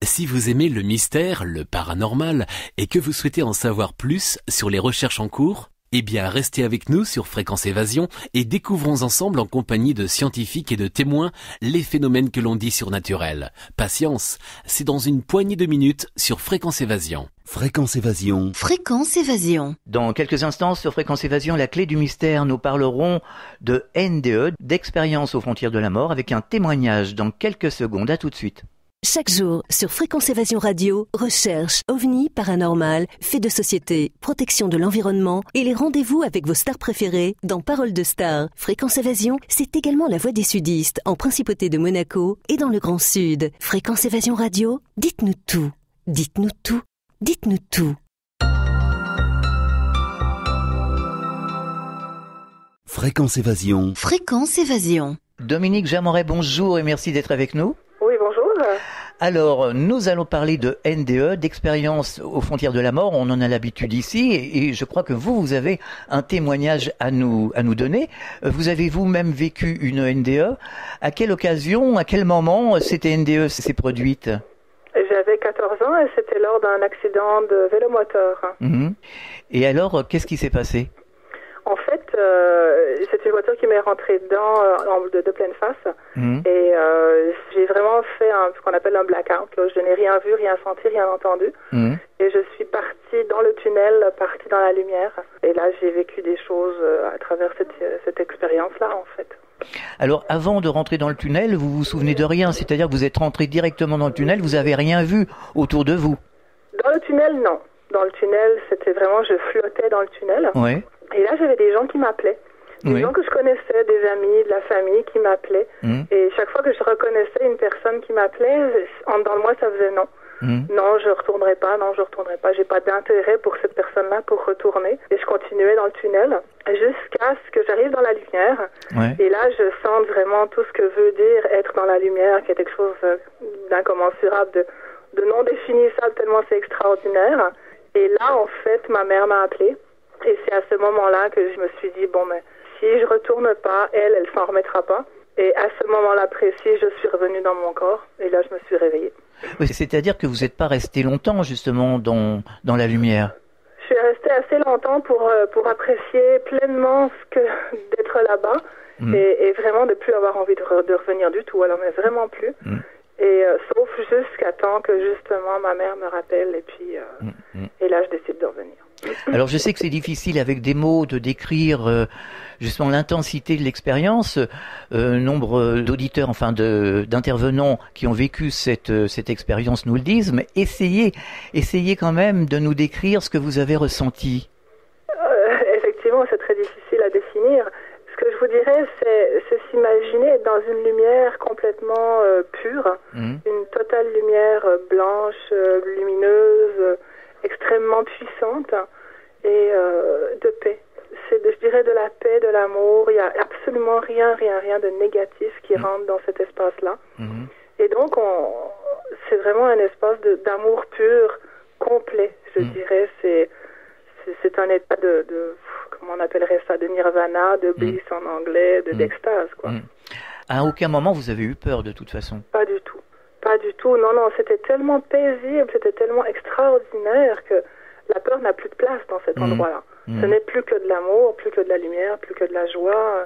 Si vous aimez le mystère, le paranormal, et que vous souhaitez en savoir plus sur les recherches en cours, eh bien restez avec nous sur Fréquence Évasion et découvrons ensemble en compagnie de scientifiques et de témoins les phénomènes que l'on dit surnaturels. Patience, c'est dans une poignée de minutes sur Fréquence Évasion. Fréquence Évasion. Fréquence Évasion. Dans quelques instants sur Fréquence Évasion, la clé du mystère, nous parlerons de NDE, d'expérience aux frontières de la mort, avec un témoignage dans quelques secondes. À tout de suite. Chaque jour, sur Fréquence Évasion Radio, recherche, ovni, paranormal, faits de société, protection de l'environnement et les rendez-vous avec vos stars préférées dans Paroles de Stars. Fréquence Évasion, c'est également la voix des sudistes en Principauté de Monaco et dans le Grand Sud. Fréquence Évasion Radio, dites-nous tout. Dites-nous tout. Dites-nous tout. Fréquence Évasion. Fréquence Évasion. Dominique Jamoret, bonjour et merci d'être avec nous. Oui, bonjour. Alors, nous allons parler de NDE, d'expérience aux frontières de la mort. On en a l'habitude ici et je crois que vous avez un témoignage à nous donner. Vous avez vous-même vécu une NDE. À quelle occasion, à quel moment cette NDE s'est produite ? J'avais 14 ans et c'était lors d'un accident de vélomoteur. Et alors, qu'est-ce qui s'est passé ? En fait, c'est une voiture qui m'est rentrée dedans de pleine face. Et j'ai vraiment fait ce qu'on appelle un blackout. Là. Je n'ai rien vu, rien senti, rien entendu. Et je suis partie dans le tunnel, partie dans la lumière. Et là, j'ai vécu des choses à travers cette expérience-là, en fait. Alors, avant de rentrer dans le tunnel, vous vous souvenez de rien ? C'est-à-dire que vous êtes rentré directement dans le tunnel, vous n'avez rien vu autour de vous ? Dans le tunnel, non. Dans le tunnel, c'était vraiment, je flottais dans le tunnel. Ouais. Et là, j'avais des gens qui m'appelaient. Des gens que je connaissais, des amis, de la famille qui m'appelaient. Et chaque fois que je reconnaissais une personne qui m'appelait, en dedans de moi, ça faisait non. Non, je retournerai pas, non, je retournerai pas. J'ai pas d'intérêt pour cette personne-là pour retourner. Et je continuais dans le tunnel jusqu'à ce que j'arrive dans la lumière. Ouais. Et là, je sens vraiment tout ce que veut dire être dans la lumière, qui est quelque chose d'incommensurable, de non définissable, tellement c'est extraordinaire. Et là, en fait, ma mère m'a appelée. Et c'est à ce moment-là que je me suis dit, bon, mais si je retourne pas, elle s'en remettra pas. Et à ce moment-là précis, je suis revenue dans mon corps. Et là, je me suis réveillée. Oui, c'est-à-dire que vous n'êtes pas resté longtemps, justement, dans la lumière. Je suis restée assez longtemps pour apprécier pleinement d'être là-bas. Et vraiment de plus avoir envie de revenir du tout. Alors, mais vraiment plus. Et sauf jusqu'à temps que, justement, ma mère me rappelle. Et puis, et là, je décide de revenir. Alors je sais que c'est difficile avec des mots de décrire justement l'intensité de l'expérience. Nombre d'auditeurs, enfin d'intervenants qui ont vécu cette expérience nous le disent, mais essayez quand même de nous décrire ce que vous avez ressenti. Effectivement, c'est très difficile à définir. Ce que je vous dirais, c'est s'imaginer être dans une lumière complètement pure, une totale lumière blanche, lumineuse, extrêmement puissante et de paix. Je dirais de la paix, de l'amour. Il n'y a absolument rien de négatif qui rentre dans cet espace-là. Et donc, c'est vraiment un espace d'amour pur, complet, je dirais. C'est un état de comment on appellerait ça, de nirvana, de bliss en anglais, d'extase, quoi. À aucun moment vous avez eu peur de toute façon ? Pas du tout. Pas du tout. Non, c'était tellement paisible, c'était tellement extraordinaire que la peur n'a plus de place dans cet endroit-là. Ce n'est plus que de l'amour, plus que de la lumière, plus que de la joie.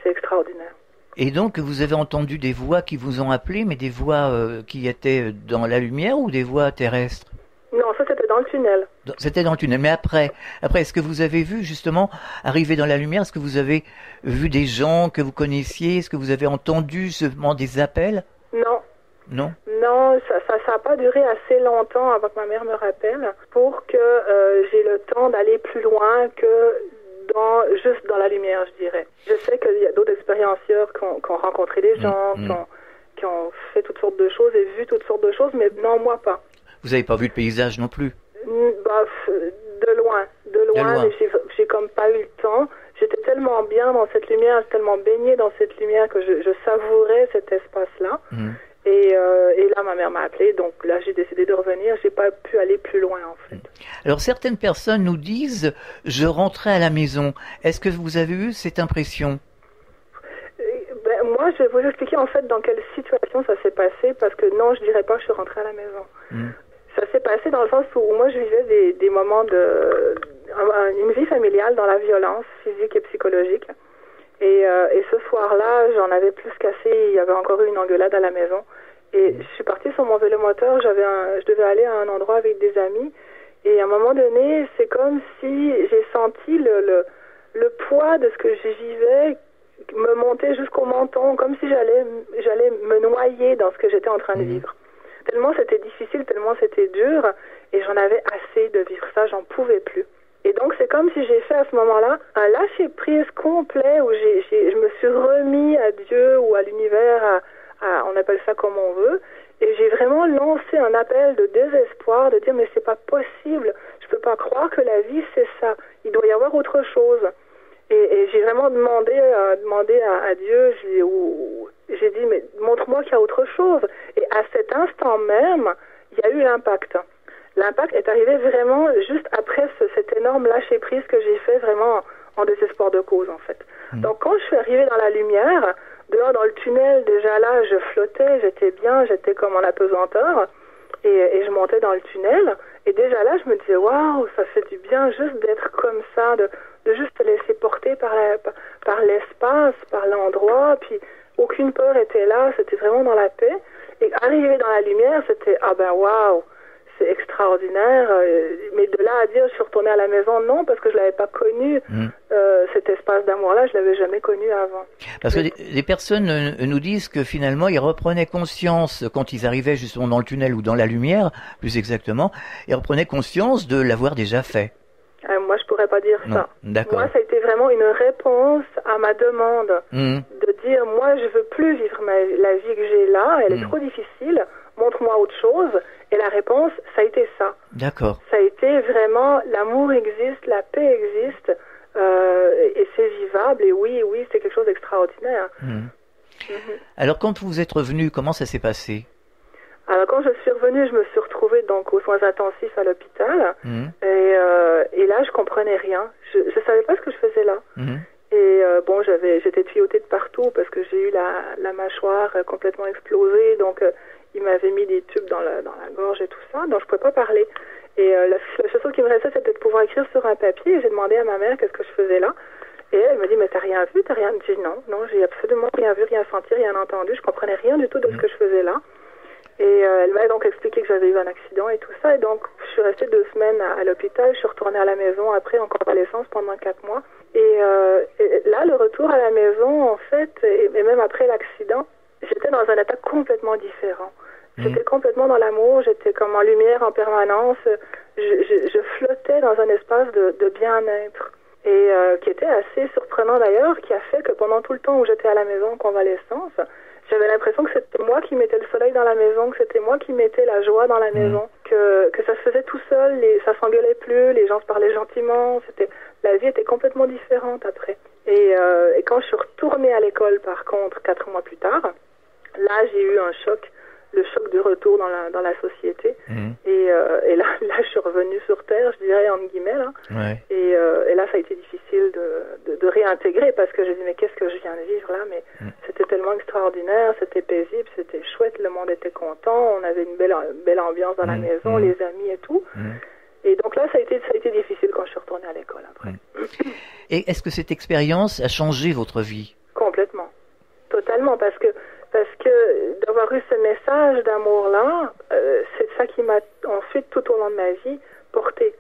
C'est extraordinaire. Et donc, vous avez entendu des voix qui vous ont appelé, mais des voix qui étaient dans la lumière ou des voix terrestres ? Non, ça c'était dans le tunnel. C'était dans le tunnel. Mais après, est-ce que vous avez vu justement arriver dans la lumière ? Est-ce que vous avez vu des gens que vous connaissiez ? Est-ce que vous avez entendu seulement des appels ? Non. Non ? Non, ça n'a pas duré assez longtemps avant que ma mère me rappelle pour que j'ai le temps d'aller plus loin que juste dans la lumière, je dirais. Je sais qu'il y a d'autres expérienceurs qui ont rencontré des gens, qui ont fait toutes sortes de choses et vu toutes sortes de choses, mais non, moi pas. Vous n'avez pas vu le paysage non plus ? De loin, mais j'ai comme pas eu le temps. J'étais tellement bien dans cette lumière, tellement baignée dans cette lumière que je savourais cet espace-là. Et là, ma mère m'a appelée, donc là, j'ai décidé de revenir. J'ai pas pu aller plus loin, en fait. Alors, certaines personnes nous disent « je rentrais à la maison ». Est-ce que vous avez eu cette impression ? moi, je vais vous expliquer en fait dans quelle situation ça s'est passé, parce que non, je dirais pas que je suis rentrée à la maison. Ça s'est passé dans le sens où moi, je vivais des moments une vie familiale dans la violence physique et psychologique. Et ce soir-là, j'en avais plus qu'assez. Il y avait encore eu une engueulade à la maison. Et je suis partie sur mon vélomoteur. Je devais aller à un endroit avec des amis. Et à un moment donné, c'est comme si j'ai senti le poids de ce que je vivais me monter jusqu'au menton, comme si j'allais me noyer dans ce que j'étais en train de vivre. Tellement c'était difficile, tellement c'était dur, et j'en avais assez de vivre ça, j'en pouvais plus. Et donc c'est comme si j'ai fait à ce moment-là un lâcher-prise complet où je me suis remis à Dieu ou à l'univers, on appelle ça comme on veut, et j'ai vraiment lancé un appel de désespoir, de dire mais c'est pas possible, je peux pas croire que la vie c'est ça, il doit y avoir autre chose. Et j'ai vraiment demandé à Dieu, j'ai dit, mais montre-moi qu'il y a autre chose. Et à cet instant même, il y a eu l'impact. L'impact est arrivé vraiment juste après cet énorme lâcher-prise que j'ai fait vraiment en désespoir de cause, en fait. Donc quand je suis arrivée dans la lumière, dehors dans le tunnel, déjà là, je flottais, j'étais bien, j'étais comme en apesanteur. Et je montais dans le tunnel. Et déjà là, je me disais, waouh, ça fait du bien juste d'être comme ça, de juste se laisser porter par l'espace, par l'endroit, puis aucune peur était là, c'était vraiment dans la paix. Et arriver dans la lumière, c'était, ah ben waouh, c'est extraordinaire. Mais de là à dire, je suis retournée à la maison, non, parce que je l'avais pas connu, cet espace d'amour-là, je l'avais jamais connu avant. Parce que des personnes nous disent que finalement, ils reprenaient conscience, quand ils arrivaient justement dans le tunnel ou dans la lumière, plus exactement, ils reprenaient conscience de l'avoir déjà fait. Moi, je pourrais pas dire ça. D'accord. Moi, ça a été vraiment une réponse à ma demande de dire, moi, je veux plus vivre la vie que j'ai là, elle est trop difficile, montre-moi autre chose. Et la réponse, ça a été ça. D'accord. Ça a été vraiment, l'amour existe, la paix existe, et c'est vivable, et oui, c'est quelque chose d'extraordinaire. Alors, quand vous êtes revenu, comment ça s'est passé? Alors quand je suis revenue, je me suis retrouvée donc aux soins intensifs à l'hôpital, et là je comprenais rien. Je savais pas ce que je faisais là. Et bon, j'étais tuyautée de partout parce que j'ai eu la mâchoire complètement explosée, donc il m'avait mis des tubes dans la gorge et tout ça, donc je pouvais pas parler. Et la seule chose qui me restait, c'était de pouvoir écrire sur un papier. Et j'ai demandé à ma mère qu'est-ce que je faisais là. Et elle me dit, mais t'as rien vu, t'as rien... J'ai dit non, j'ai absolument rien vu, rien senti, rien entendu. Je comprenais rien du tout de ce que je faisais là. Et elle m'a donc expliqué que j'avais eu un accident et tout ça. Et donc, je suis restée 2 semaines à l'hôpital. Je suis retournée à la maison après, en convalescence, pendant 4 mois. Et là, le retour à la maison, en fait, et même après l'accident, j'étais dans un état complètement différent. J'étais complètement dans l'amour, j'étais comme en lumière en permanence. Je flottais dans un espace de bien-être. Et qui était assez surprenant d'ailleurs, qui a fait que pendant tout le temps où j'étais à la maison en convalescence, j'avais l'impression que c'était moi qui mettais le soleil dans la maison, que c'était moi qui mettais la joie dans la maison, que ça se faisait tout seul, ça s'engueulait plus, les gens se parlaient gentiment, la vie était complètement différente après. Et quand je suis retournée à l'école, par contre, 4 mois plus tard, là j'ai eu un choc, le choc du retour dans la société. Et là je suis revenue sur Terre, je dirais entre guillemets là. Et là ça a été difficile de réintégrer parce que je dis mais qu'est-ce que je viens de vivre là, mais c'était tellement extraordinaire, c'était paisible, c'était chouette, le monde était content, on avait une belle ambiance dans la maison, les amis et tout. Et donc là ça a été difficile quand je suis retournée à l'école après. Et est-ce que cette expérience a changé votre vie? Complètement, totalement, parce que d'avoir eu ce message d'amour-là, c'est ça qui m'a ensuite, tout au long de ma vie, porté.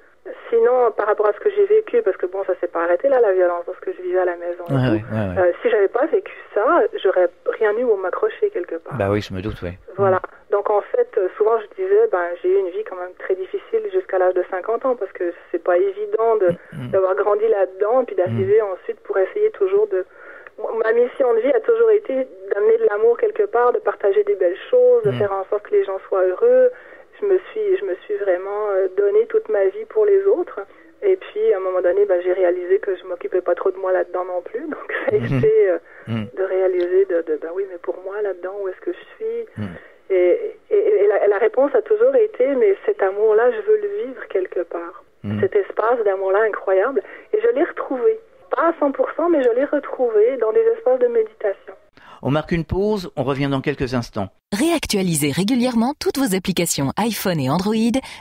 Sinon, par rapport à ce que j'ai vécu, parce que bon, ça s'est pas arrêté là, la violence, dans ce que je vivais à la maison. Si j'avais pas vécu ça, j'aurais rien eu où m'accrocher quelque part. Bah oui, je me doute, oui. Voilà. Donc en fait, souvent je disais, j'ai eu une vie quand même très difficile jusqu'à l'âge de 50 ans, parce que c'est pas évident d'avoir grandi là-dedans, puis d'arriver ensuite pour essayer toujours de... Ma mission de vie a toujours été d'amener de l'amour quelque part, de partager des belles choses, de faire en sorte que les gens soient heureux. Je me suis vraiment donné toute ma vie pour les autres. Et puis, à un moment donné, j'ai réalisé que je m'occupais pas trop de moi là-dedans non plus. Donc, ça a été de réaliser oui, mais pour moi, là-dedans, où est-ce que je suis? Et la réponse a toujours été, mais cet amour-là, je veux le vivre quelque part. Cet espace d'amour-là incroyable. Et je l'ai retrouvé. Pas à 100%, mais je l'ai retrouvé dans des espaces de méditation. On marque une pause, on revient dans quelques instants. Réactualisez régulièrement toutes vos applications iPhone et Android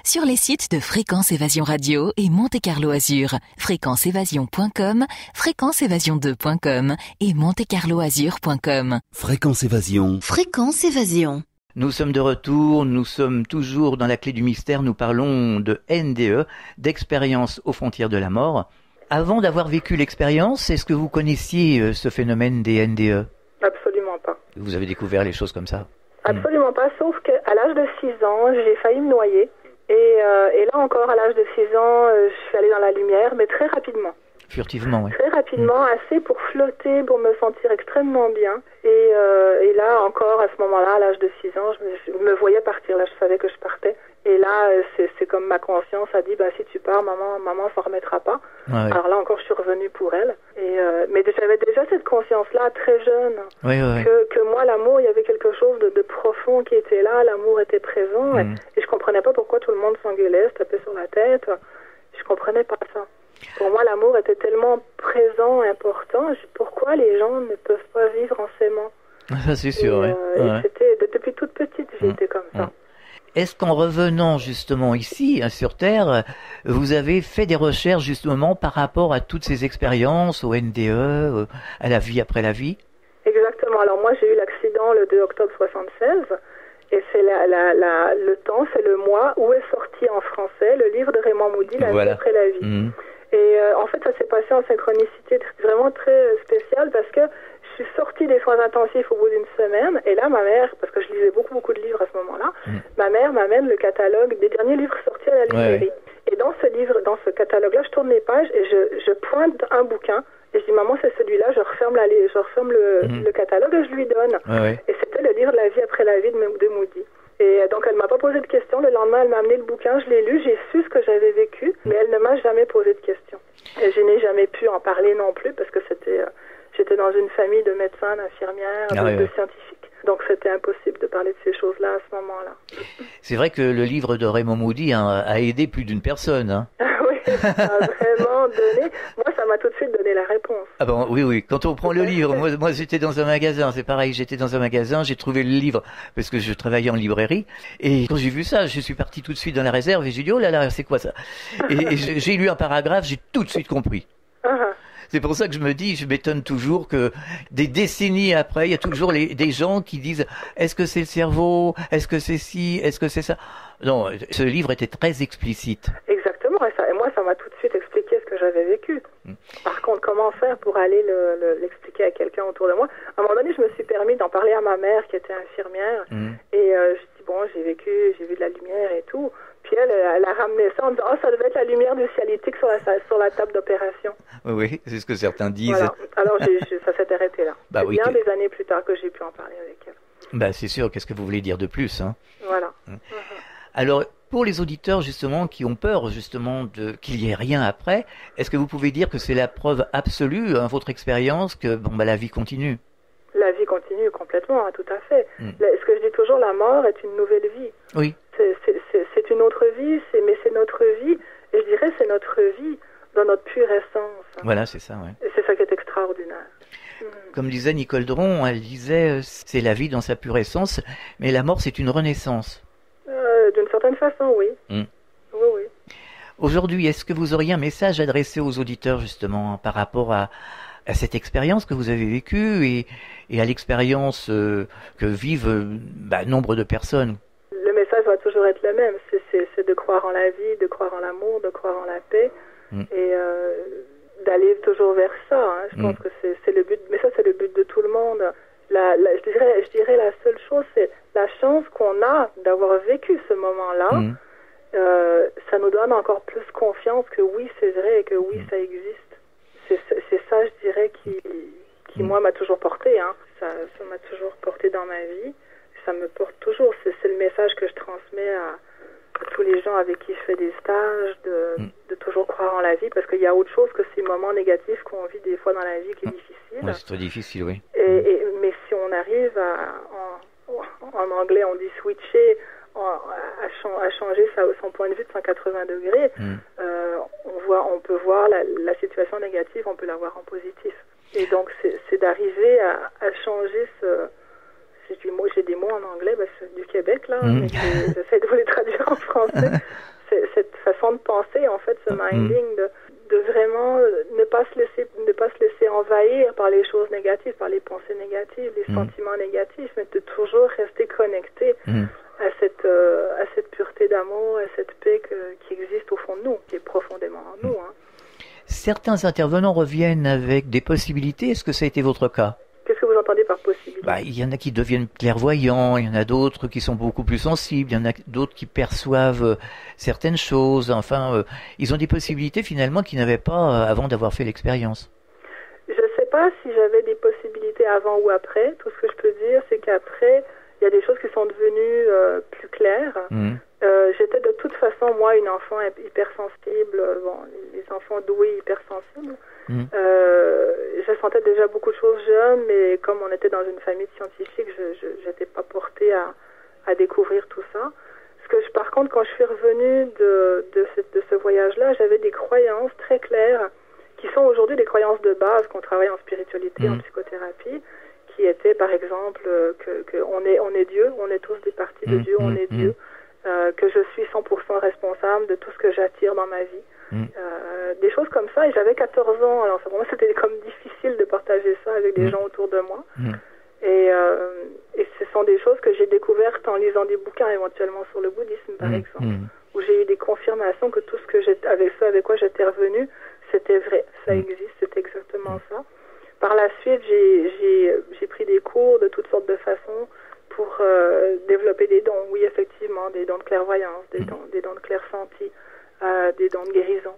sur les sites de Fréquence Évasion Radio et Monte Carlo Azur. fréquenceévasion.com, fréquenceévasion2.com et montecarloazur.com. Fréquence Évasion. Fréquence Évasion. Nous sommes de retour, nous sommes toujours dans la clé du mystère, nous parlons de NDE, d'expérience aux frontières de la mort. Avant d'avoir vécu l'expérience, est-ce que vous connaissiez ce phénomène des NDE? Absolument pas. Vous avez découvert les choses comme ça? Absolument pas, sauf qu'à l'âge de 6 ans, j'ai failli me noyer. Et là encore, à l'âge de 6 ans, je suis allée dans la lumière, mais très rapidement. Furtivement, oui. Très rapidement, assez pour flotter, pour me sentir extrêmement bien. Et là encore, à ce moment-là, à l'âge de 6 ans, je me voyais partir. Là, je savais que je partais. Et là, c'est comme ma conscience a dit, bah si tu pars, maman s'en remettra pas. Ouais. Alors là encore, je suis revenue pour elle. Mais j'avais déjà cette conscience-là très jeune. Oui. Que moi, l'amour, il y avait quelque chose de profond qui était là. L'amour était présent. Et je comprenais pas pourquoi tout le monde s'engueulait, se tapait sur la tête. Je comprenais pas ça. Pour moi, l'amour était tellement présent, important. Pourquoi les gens ne peuvent pas vivre en s'aimant? Ça, c'est sûr, oui. C'était depuis toute petite, j'ai été comme ça. Est-ce qu'en revenant justement ici, sur Terre, vous avez fait des recherches justement par rapport à toutes ces expériences, au NDE, à la vie après la vie? Exactement. Alors moi, j'ai eu l'accident le 2 octobre 76. Et c'est le temps, c'est le mois où est sorti en français le livre de Raymond Moody, La vie après la vie. Et en fait, ça s'est passé en synchronicité vraiment très spéciale parce que je suis sortie des soins intensifs au bout d'une semaine. Et là, ma mère, parce que je lisais beaucoup de livres à ce moment-là, ma mère m'amène le catalogue des derniers livres sortis à la librairie. Et dans ce catalogue-là, je tourne les pages et je pointe un bouquin. Et je dis, maman, c'est celui-là, je referme le catalogue et je lui donne. Et c'était le livre de La vie après la vie de Moody. Et donc, elle m'a pas posé de questions. Le lendemain, elle m'a amené le bouquin, je l'ai lu, j'ai su ce que j'avais vécu, mais elle ne m'a jamais posé de questions. Et je n'ai jamais pu en parler non plus parce que j'étais dans une famille de médecins, d'infirmières, de scientifiques. Donc, c'était impossible de parler de ces choses-là à ce moment-là. C'est vrai que le livre de Raymond Moody a aidé plus d'une personne. Hein. Oui, ça a vraiment donné. Moi, ça m'a tout de suite donné la réponse. Ah bon, oui. Quand on prend le livre, moi j'étais dans un magasin, c'est pareil, j'étais dans un magasin, j'ai trouvé le livre parce que je travaillais en librairie. Et quand j'ai vu ça, je suis parti tout de suite dans la réserve et j'ai dit, oh là là, c'est quoi ça? Et j'ai lu un paragraphe, j'ai tout de suite compris. C'est pour ça que je me dis, je m'étonne toujours que des décennies après, il y a toujours des gens qui disent, est-ce que c'est le cerveau? Est-ce que c'est ci? Est-ce que c'est ça? Non, ce livre était très explicite. Exactement, et moi, ça m'a tout de suite expliqué ce que j'avais vécu. Par contre, comment faire pour aller l'expliquer à quelqu'un autour de moi? À un moment donné, je me suis permis d'en parler à ma mère qui était infirmière. Et je dis, bon, j'ai vu de la lumière et tout. Puis elle a ramené ça en disant, ça devait être la lumière du cialytique sur la table d'opération. Oui, c'est ce que certains disent. Voilà. Alors ça s'est arrêté là. Bah, c'est bien des années plus tard que j'ai pu en parler avec elle. Bah c'est sûr, qu'est-ce que vous voulez dire de plus, hein? Voilà. Alors, pour les auditeurs justement qui ont peur justement qu'il n'y ait rien après, est-ce que vous pouvez dire que c'est la preuve absolue, hein, votre expérience, que la vie continue? La vie continue complètement, hein, tout à fait. Ce que je dis toujours, la mort est une nouvelle vie. Oui. C'est une autre vie, mais c'est notre vie, et je dirais c'est notre vie dans notre pure essence. Voilà, c'est ça, ouais. Et c'est ça qui est extraordinaire. Comme disait Nicole Dron, elle disait c'est la vie dans sa pure essence, mais la mort c'est une renaissance. D'une certaine façon, oui. Oui. Aujourd'hui, est-ce que vous auriez un message adressé aux auditeurs justement par rapport à cette expérience que vous avez vécue et à l'expérience que vivent nombre de personnes? Le message va toujours être le même, c'est de croire en la vie, de croire en l'amour, de croire en la paix et d'aller toujours vers ça. Hein. Je pense que c'est le but, mais ça c'est le but de tout le monde. Je dirais la seule chose, c'est la chance qu'on a d'avoir vécu ce moment-là. Ça nous donne encore plus confiance que oui, c'est vrai et que oui, ça existe. C'est ça, je dirais, qui moi, m'a toujours porté. Hein. Ça m'a toujours porté dans ma vie. Ça me porte toujours. C'est le message que je transmets à tous les gens avec qui je fais des stages, de toujours croire en la vie, parce qu'il y a autre chose que ces moments négatifs qu'on vit des fois dans la vie qui est difficile. Oui, c'est très difficile, oui. Mais si on arrive en anglais, on dit switcher, à changer son point de vue de 180 degrés, on peut voir la situation négative, on peut la voir en positif. Et donc, c'est d'arriver à changer j'ai des mots en anglais, c'est du Québec, là, mais j'essaie de vous les traduire en français. C'est cette façon de penser, en fait, ce minding, de vraiment ne pas se laisser envahir par les choses négatives, par les pensées négatives, les sentiments négatifs, mais de toujours rester connecté à cette pureté d'amour, à cette paix qui existe au fond de nous, qui est profondément en nous. Hein. Certains intervenants reviennent avec des possibilités. Est-ce que ça a été votre cas? Qu'est-ce que vous entendez par possibilité? Il y en a qui deviennent clairvoyants, il y en a d'autres qui sont beaucoup plus sensibles, il y en a d'autres qui perçoivent certaines choses. Enfin, ils ont des possibilités finalement qu'ils n'avaient pas avant d'avoir fait l'expérience. Je ne sais pas si j'avais des possibilités avant ou après. Tout ce que je peux dire, c'est qu'après, il y a des choses qui sont devenues plus claires. J'étais de toute façon, moi, une enfant hypersensible. Les enfants doués hypersensibles. Je sentais déjà beaucoup de choses jeune, mais comme on était dans une famille de scientifiques, je n'étais pas portée à découvrir tout ça. Par contre, quand je suis revenue de ce voyage-là, j'avais des croyances très claires qui sont aujourd'hui des croyances de base qu'on travaille en spiritualité, en psychothérapie, qui étaient par exemple que on est Dieu, on est tous des parties de Dieu, on est Dieu, que je suis 100% responsable de tout ce que j'attire dans ma vie. Des choses comme ça, et j'avais 14 ans, alors pour moi c'était comme difficile de partager ça avec des gens autour de moi. Et ce sont des choses que j'ai découvertes en lisant des bouquins éventuellement sur le bouddhisme par exemple, où j'ai eu des confirmations que tout ce que avec quoi j'étais revenue, c'était vrai, ça existe, c'est exactement ça. Par la suite, j'ai pris des cours de toutes sortes de façons pour développer des dons, oui effectivement, des dons de clairvoyance, des dons de clairsenti, des dons de guérison.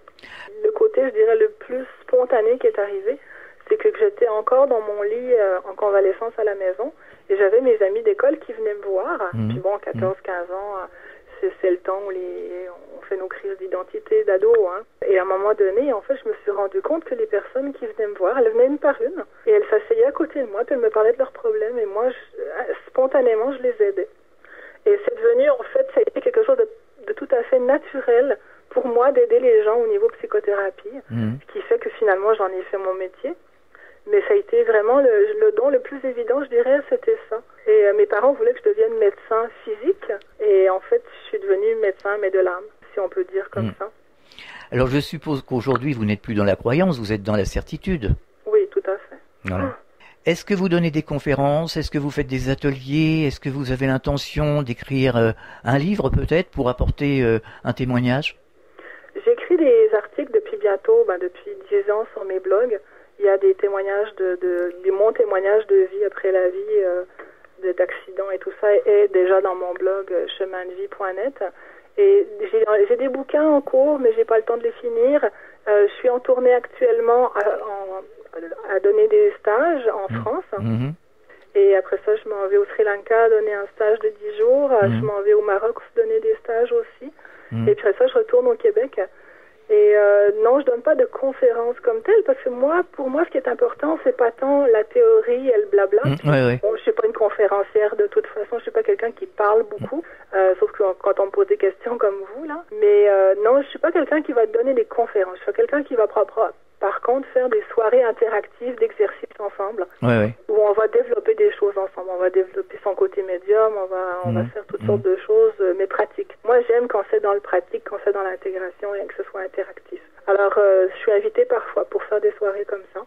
Le côté, je dirais, le plus spontané qui est arrivé, c'est que j'étais encore dans mon lit en convalescence à la maison et j'avais mes amis d'école qui venaient me voir. Puis bon, 14-15 ans, c'est le temps où on fait nos crises d'identité d'ado. Hein. Et à un moment donné, en fait, je me suis rendu compte que les personnes qui venaient me voir, elles venaient une par une et elles s'asseyaient à côté de moi, puis elles me parlaient de leurs problèmes et moi, spontanément, je les aidais. Et c'est devenu, en fait, ça a été quelque chose de tout à fait naturel pour moi d'aider les gens au niveau psychothérapie, ce qui fait que finalement, j'en ai fait mon métier. Mais ça a été vraiment le don le plus évident, je dirais, c'était ça. Et mes parents voulaient que je devienne médecin physique. Et en fait, je suis devenue médecin, mais de l'âme, si on peut dire comme ça. Alors, je suppose qu'aujourd'hui, vous n'êtes plus dans la croyance, vous êtes dans la certitude. Oui, tout à fait. Voilà. Est-ce que vous donnez des conférences? Est-ce que vous faites des ateliers? Est-ce que vous avez l'intention d'écrire un livre, peut-être, pour apporter un témoignage? J'écris des articles depuis 10 ans sur mes blogs. Il y a des témoignages mon témoignage de vie après la vie, d'accidents et tout ça est déjà dans mon blog chemindevie.net. Et j'ai des bouquins en cours, mais j'ai pas le temps de les finir. Je suis en tournée actuellement à donner des stages en France. Et après ça, je m'en vais au Sri Lanka donner un stage de 10 jours. Je m'en vais au Maroc donner des stages aussi. Et puis après ça, je retourne au Québec. Et non, je donne pas de conférences comme telle parce que pour moi, ce qui est important, c'est pas tant la théorie et le blabla. Bon, je suis pas une conférencière de toute façon, je suis pas quelqu'un qui parle beaucoup, sauf que quand on me pose des questions comme vous là. Mais non, je suis pas quelqu'un qui va donner des conférences. Je suis quelqu'un qui va par contre faire des soirées interactives d'exercices ensemble, où on va développer des choses ensemble. On va développer son côté médium, on va faire toutes sortes de choses, mais pratiques. Moi, j'aime quand c'est dans le pratique, quand c'est dans l'intégration et que ce soit interactif. Alors, je suis invitée parfois pour faire des soirées comme ça.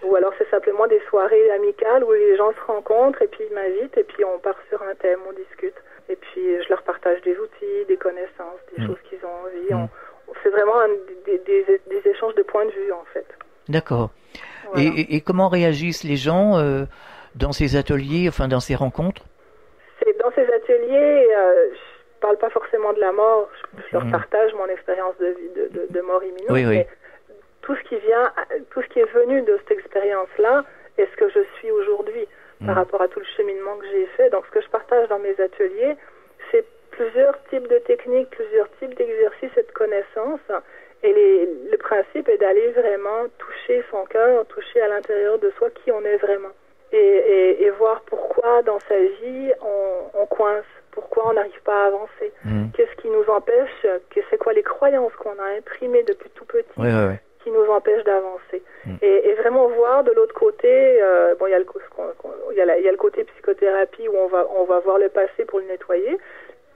Ou alors, c'est simplement des soirées amicales où les gens se rencontrent et puis ils m'invitent et puis on part sur un thème, on discute. Et puis, je leur partage des outils, des connaissances, des choses qu'ils ont envie. C'est vraiment des échanges de points de vue, en fait. D'accord. Voilà. Et comment réagissent les gens dans ces ateliers, enfin dans ces rencontres? Dans ces ateliers, je parle pas forcément de la mort, je leur partage mon expérience de vie, de mort imminente, mais tout ce qui est venu de cette expérience-là est ce que je suis aujourd'hui par rapport à tout le cheminement que j'ai fait. Donc ce que je partage dans mes ateliers, c'est plusieurs types de techniques, plusieurs types d'exercices et de connaissances. Et le principe est d'aller vraiment toucher son cœur, toucher à l'intérieur de soi qui on est vraiment. Et voir pourquoi dans sa vie on coince, pourquoi on n'arrive pas à avancer. Qu'est-ce qui nous empêche, c'est quoi les croyances qu'on a imprimées depuis tout petit qui nous empêchent d'avancer. Et vraiment voir de l'autre côté, il y a le côté psychothérapie où on va voir le passé pour le nettoyer.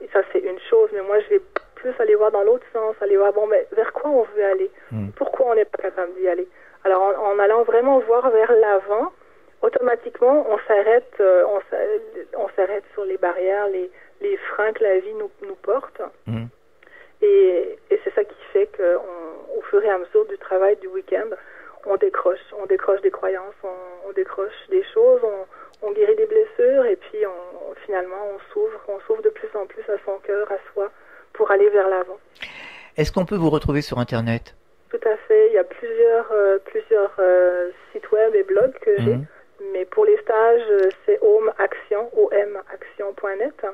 Et ça, c'est une chose, mais moi, je vais plus aller voir dans l'autre sens, aller voir, mais vers quoi on veut aller? Pourquoi on n'est pas capable d'y aller? Alors, en allant vraiment voir vers l'avant, automatiquement, on s'arrête sur les barrières, les freins que la vie nous porte. Et c'est ça qui fait qu'au fur et à mesure du travail du week-end, on décroche des croyances, on décroche des choses, on guérit des blessures et puis finalement on s'ouvre de plus en plus à son cœur, à soi, pour aller vers l'avant. Est-ce qu'on peut vous retrouver sur Internet? Tout à fait, il y a plusieurs sites web et blogs que j'ai, mais pour les stages, c'est omaction.net.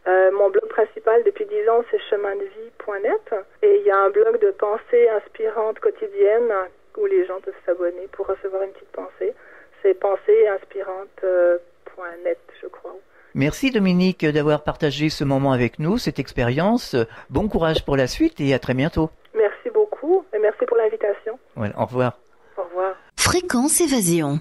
Mon blog principal depuis 10 ans, c'est chemindevie.net. Et il y a un blog de pensées inspirantes quotidiennes où les gens peuvent s'abonner pour recevoir une petite pensée. C'est penséeinspirantes.net, je crois. Merci Dominique d'avoir partagé ce moment avec nous, cette expérience. Bon courage pour la suite et à très bientôt. Merci beaucoup et merci pour l'invitation. Voilà, au revoir. Au revoir. Fréquence Évasion.